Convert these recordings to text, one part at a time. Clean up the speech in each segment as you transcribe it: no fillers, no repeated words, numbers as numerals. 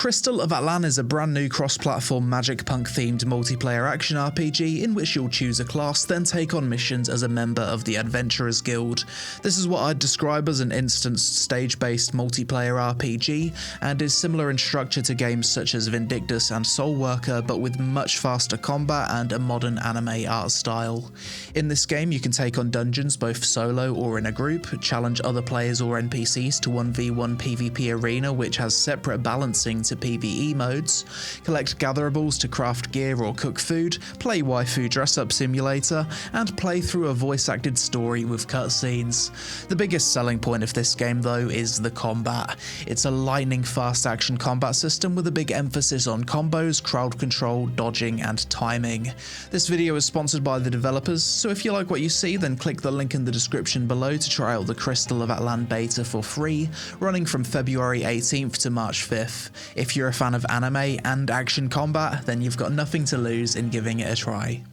Crystal of Atlan is a brand new cross-platform MagicPunk themed multiplayer action RPG in which you'll choose a class, then take on missions as a member of the Adventurers Guild. This is what I'd describe as an instanced stage-based multiplayer RPG, and is similar in structure to games such as Vindictus and Soulworker, but with much faster combat and a modern anime art style. In this game you can take on dungeons both solo or in a group, challenge other players or NPCs to 1v1 PvP arena which has separate balancing to PvE modes, collect gatherables to craft gear or cook food, play waifu dress-up simulator, and play through a voice-acted story with cutscenes. The biggest selling point of this game though is the combat. It's a lightning-fast action combat system with a big emphasis on combos, crowd control, dodging, and timing. This video is sponsored by the developers, so if you like what you see then click the link in the description below to try out the Crystal of Atlan beta for free, running from February 18th to March 5th. If you're a fan of anime and action combat, then you've got nothing to lose in giving it a try.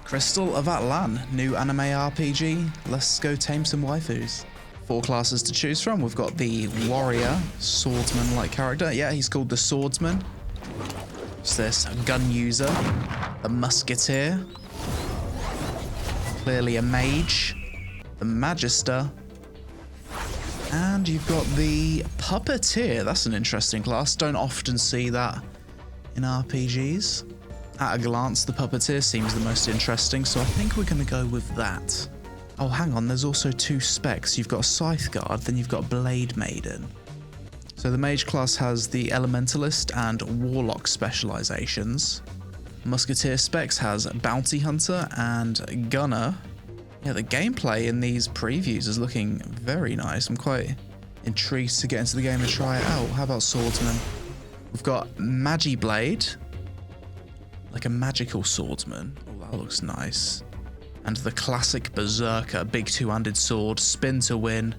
Crystal of Atlan, new anime RPG, let's go tame some waifus. 4 classes to choose from. We've got the warrior, swordsman-like character. Yeah, he's called the swordsman. What's this? A gun user, a musketeer, clearly a mage, the magister, and you've got the puppeteer. That's an interesting class. Don't often see that in RPGs. At a glance, the puppeteer seems the most interesting, so I think we're going to go with that. Oh, hang on, there's also 2 specs. You've got Scythe Guard, then you've got Blade Maiden. So the mage class has the Elementalist and Warlock specializations. Musketeer specs has Bounty Hunter and Gunner. Yeah, the gameplay in these previews is looking very nice. I'm quite intrigued to get into the game and try it out. How about Swordsman? We've got Magiblade, like a magical swordsman. Oh, that looks nice. And the classic Berserker, big 2-handed sword, spin to win.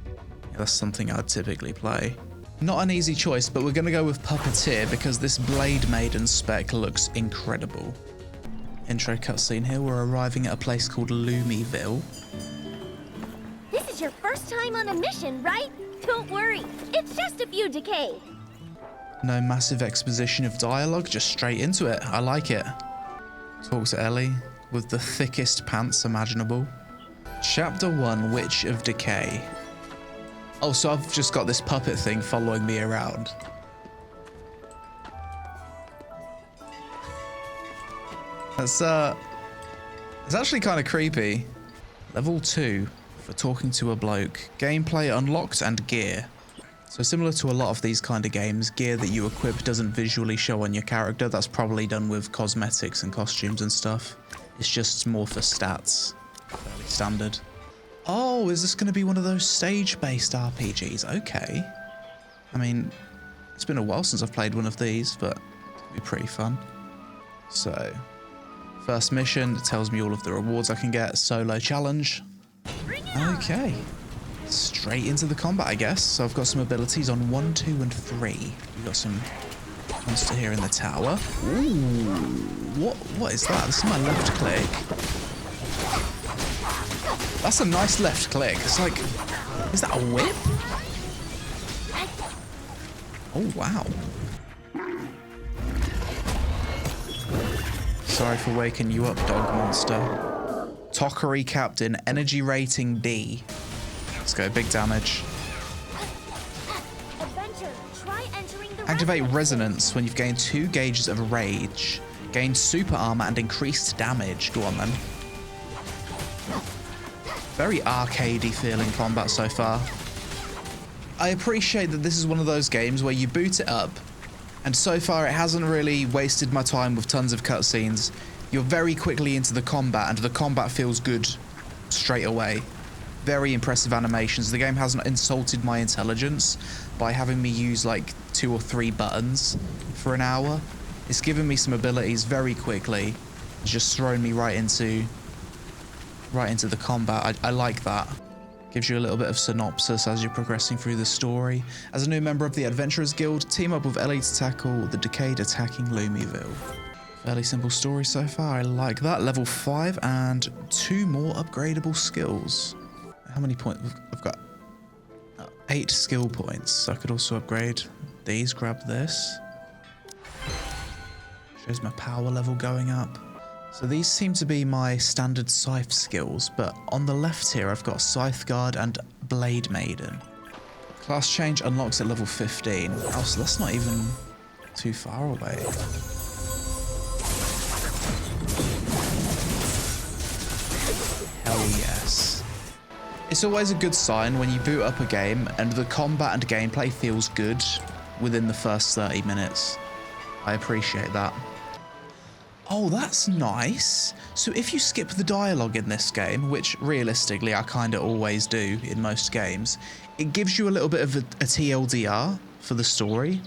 Yeah, that's something I'd typically play. Not an easy choice, but we're going to go with Puppeteer because this Blade Maiden spec looks incredible. Intro cutscene here, we're arriving at a place called Lumiville. This is your first time on a mission, right? Don't worry, it's just a few decay. No massive exposition of dialogue, just straight into it. I like it. Talk to Ellie with the thickest pants imaginable. Chapter 1, Witch of Decay. Oh, so I've just got this puppet thing following me around. It's actually kind of creepy. Level 2 for talking to a bloke. Gameplay unlocked and gear. So similar to a lot of these kind of games, gear that you equip doesn't visually show on your character. That's probably done with cosmetics and costumes and stuff. It's just more for stats. Fairly standard. Oh, is this going to be one of those stage-based RPGs? Okay. I mean, it's been a while since I've played one of these, but it'll be pretty fun. So, first mission, it tells me all of the rewards I can get. Solo challenge. Okay. Straight into the combat, I guess. So I've got some abilities on 1, 2, and 3. We've got some monster here in the tower. Ooh. What is that? This is my left click. That's a nice left click. It's like, is that a whip? Oh, wow. Sorry for waking you up, dog monster. Tokari Captain, energy rating D. Let's go, big damage. Activate Resonance when you've gained 2 gauges of rage. Gain super armor and increased damage. Go on then. Very arcadey feeling combat so far. I appreciate that this is one of those games where you boot it up, and so far it hasn't really wasted my time with tons of cutscenes. You're very quickly into the combat, and the combat feels good straight away. Very impressive animations. The game hasn't insulted my intelligence by having me use like 2 or 3 buttons for an hour. It's given me some abilities very quickly. It's just thrown me right into the combat. I like that. Gives you a little bit of synopsis as you're progressing through the story. As a new member of the Adventurers Guild, team up with Ellie to tackle the decayed attacking Lumiville. Fairly simple story so far. I like that. Level 5 and 2 more upgradable skills. How many points? I've got 8 skill points. So I could also upgrade these, grab this. Shows my power level going up. So these seem to be my standard scythe skills, but on the left here I've got Scythe Guard and Blade Maiden. Class change unlocks at level 15. Oh, so that's not even too far away. Hell yes. It's always a good sign when you boot up a game and the combat and gameplay feels good within the first 30 minutes. I appreciate that. Oh, that's nice. So if you skip the dialogue in this game, which realistically I kind of always do in most games, it gives you a little bit of a TLDR for the story.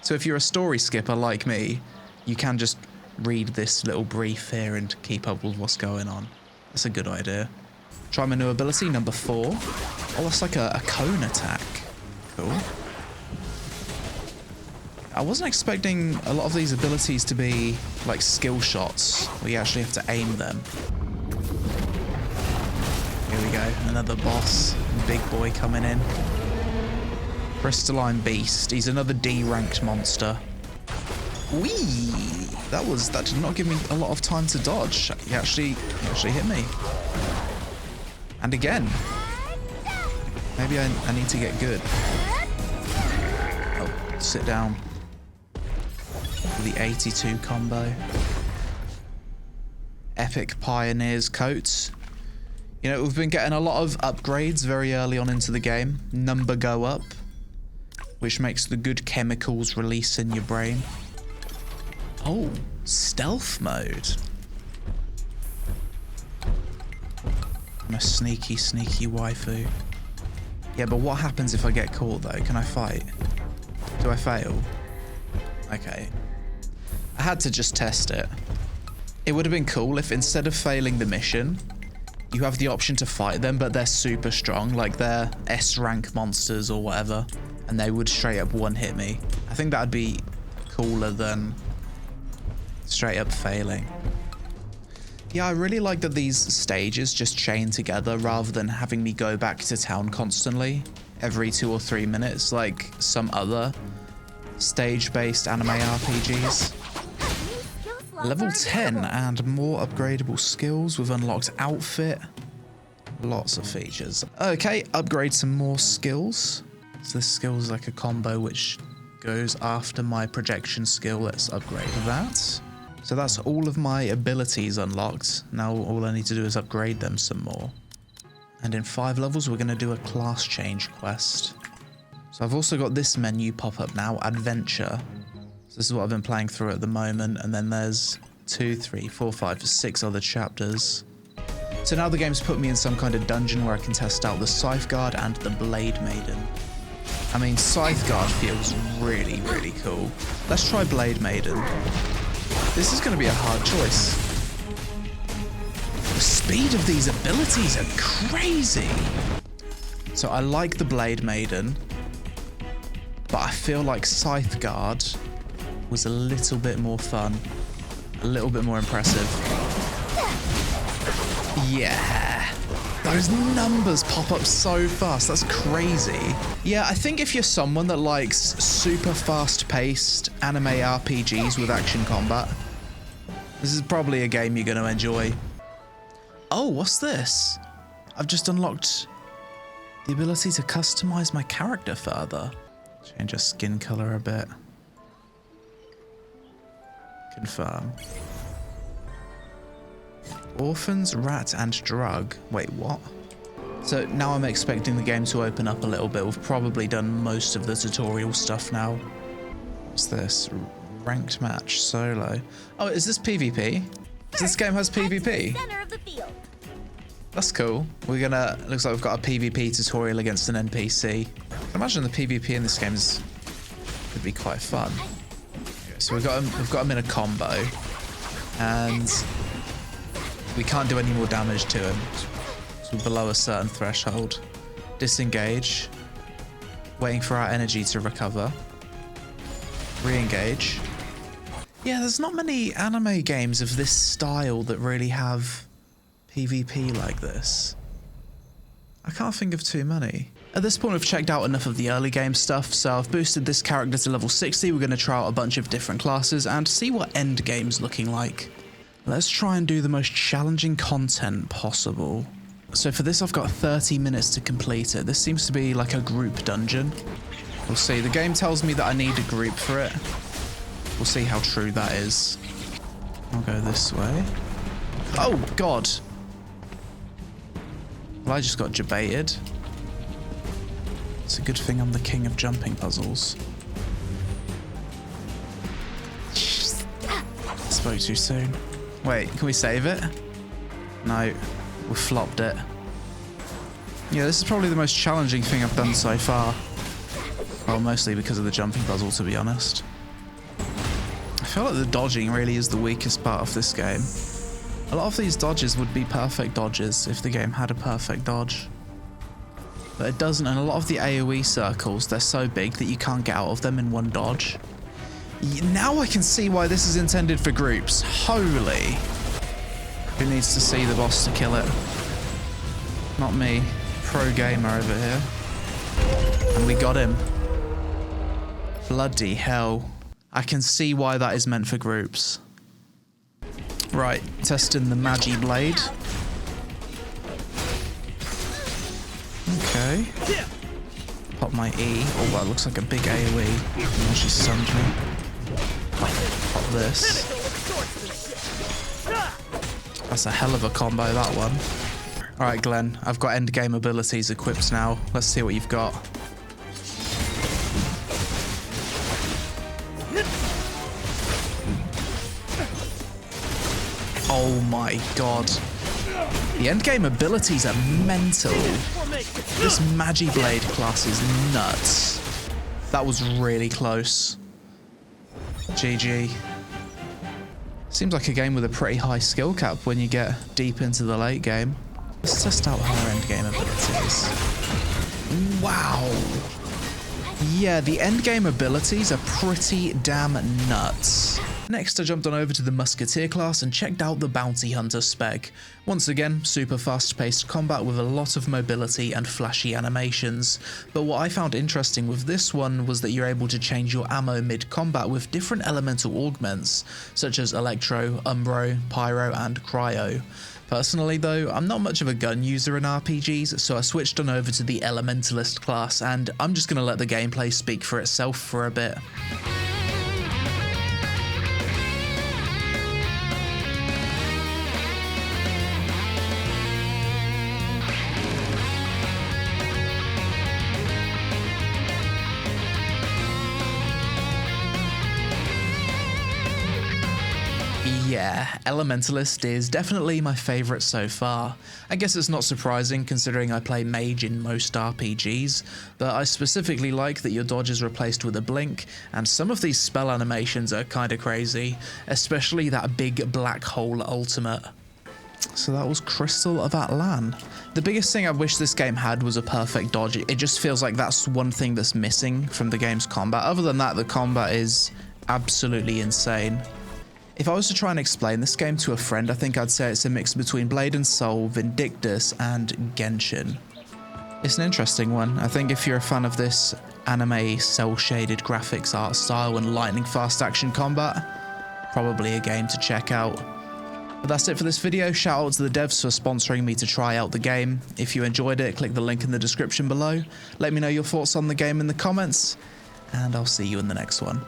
So if you're a story skipper like me, you can just read this little brief here and keep up with what's going on. That's a good idea. Try my new ability, number 4. Oh, that's like a cone attack. Cool. I wasn't expecting a lot of these abilities to be like skill shots, where you actually have to aim them. Here we go, another boss, big boy coming in. Crystalline Beast, he's another D-ranked monster. Whee! That did not give me a lot of time to dodge. He actually hit me. And again. Maybe I need to get good. Oh, sit down. The 82 combo. Epic Pioneer's coats. You know, we've been getting a lot of upgrades very early on into the game. Number go up, which makes the good chemicals release in your brain. Oh, stealth mode. I'm a sneaky waifu. Yeah, but what happens if I get caught though? Can I fight? Do I fail? Okay. I had to just test it. It would have been cool if instead of failing the mission, you have the option to fight them, but they're super strong, like they're S-rank monsters or whatever, and they would straight up one-hit me. I think that'd be cooler than straight up failing. Yeah, I really like that these stages just chain together rather than having me go back to town constantly every 2 or 3 minutes like some other stage-based anime RPGs. Level 10 and more upgradable skills with unlocked outfit. Lots of features. Okay, upgrade some more skills. So this skill is like a combo which goes after my projection skill. Let's upgrade that. So that's all of my abilities unlocked. Now all I need to do is upgrade them some more. And in 5 levels, we're going to do a class change quest. So I've also got this menu pop up now, Adventure. So this is what I've been playing through at the moment. And then there's 2, 3, 4, 5, 6 other chapters. So now the game's put me in some kind of dungeon where I can test out the Scythe Guard and the Blade Maiden. I mean, Scythe Guard feels really, really cool. Let's try Blade Maiden. This is going to be a hard choice. The speed of these abilities are crazy. So I like the Blade Maiden, but I feel like Scythe Guard was a little bit more fun, a little bit more impressive. Yeah, those numbers pop up so fast, that's crazy. Yeah, I think if you're someone that likes super fast-paced anime RPGs with action combat, this is probably a game you're going to enjoy. Oh, what's this? I've just unlocked the ability to customize my character further. Change her skin color a bit. Confirm. Orphans, rat, and drug. Wait, what? So now I'm expecting the game to open up a little bit. We've probably done most of the tutorial stuff now. What's this? Ranked match, solo. Oh, is this PvP? This game has PvP? Center of the field. That's cool. We're gonna, looks like we've got a PvP tutorial against an NPC. I imagine the PvP in this game could be quite fun. So we've got him in a combo, and we can't do any more damage to him. So we're below a certain threshold. Disengage. Waiting for our energy to recover. Re-engage. Yeah, there's not many anime games of this style that really have PvP like this. I can't think of too many. At this point, we've checked out enough of the early game stuff, so I've boosted this character to level 60. We're going to try out a bunch of different classes and see what end game's looking like. Let's try and do the most challenging content possible. So for this, I've got 30 minutes to complete it. This seems to be like a group dungeon. We'll see. The game tells me that I need a group for it. We'll see how true that is. I'll go this way. Oh, God. Well, I just got debated. It's a good thing I'm the king of jumping puzzles. Spoke too soon. Wait, can we save it? No, we flopped it. Yeah, this is probably the most challenging thing I've done so far. Well, mostly because of the jumping puzzle, to be honest. I feel like the dodging really is the weakest part of this game. A lot of these dodges would be perfect dodges if the game had a perfect dodge. But it doesn't, and a lot of the AoE circles, they're so big that you can't get out of them in one dodge. Now I can see why this is intended for groups. Holy. Who needs to see the boss to kill it? Not me. Pro gamer over here. And we got him. Bloody hell. I can see why that is meant for groups. Right, testing the Magi Blade. Okay. Pop my E. Oh, that looks like a big AoE. Oh, she stunned me. Pop this. That's a hell of a combo, that one. Alright, Glenn, I've got endgame abilities equipped now. Let's see what you've got. Oh my god. The endgame abilities are mental. This Magi Blade class is nuts. That was really close. GG. Seems like a game with a pretty high skill cap when you get deep into the late game. Let's test out her endgame abilities. Wow. Yeah, the endgame abilities are pretty damn nuts. Next, I jumped on over to the Musketeer class and checked out the Bounty Hunter spec. Once again, super fast-paced combat with a lot of mobility and flashy animations. But what I found interesting with this one was that you're able to change your ammo mid-combat with different elemental augments, such as Electro, Umbro, Pyro, and Cryo. Personally though, I'm not much of a gun user in RPGs, so I switched on over to the Elementalist class, and I'm just going to let the gameplay speak for itself for a bit. Yeah, Elementalist is definitely my favourite so far. I guess it's not surprising considering I play Mage in most RPGs, but I specifically like that your dodge is replaced with a blink, and some of these spell animations are kinda crazy, especially that big black hole ultimate. So that was Crystal of Atlan. The biggest thing I wish this game had was a perfect dodge. It just feels like that's one thing that's missing from the game's combat. Other than that, the combat is absolutely insane. If I was to try and explain this game to a friend, I think I'd say it's a mix between Blade and Soul, Vindictus, and Genshin. It's an interesting one. I think if you're a fan of this anime cel-shaded graphics art style and lightning fast action combat, probably a game to check out. But that's it for this video. Shout out to the devs for sponsoring me to try out the game. If you enjoyed it, click the link in the description below. Let me know your thoughts on the game in the comments, and I'll see you in the next one.